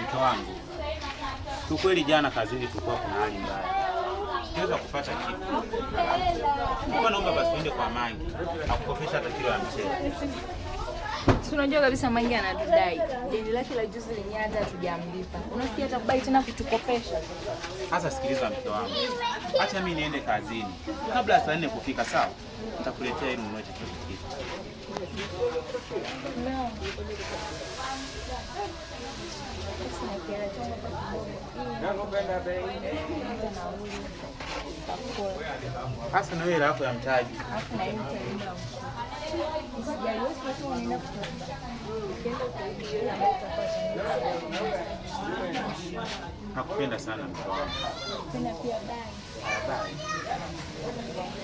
Mke wangu, kiukweli jana kazini tulikuwa kuna hali mbaya. Siweza kupata kitu. Nilikuwa naomba basi uende kwa Mangi akukopesha hata kilo ya mchele. Si unajua kabisa Mangi anatudai. Deni lake la juzi lenye hata hatujamlipa. Unasikia atakubali tena kutukopesha. Sasa sikiliza mke wangu. Acha mimi niende kazini. Kabla saa 4 kufika sawa? Nitakuletea ili ununue chochote kitu. No. Hasa na wewe lako ya mtaji. Nakupenda sana mke wangu. Napenda pia bye. Bye.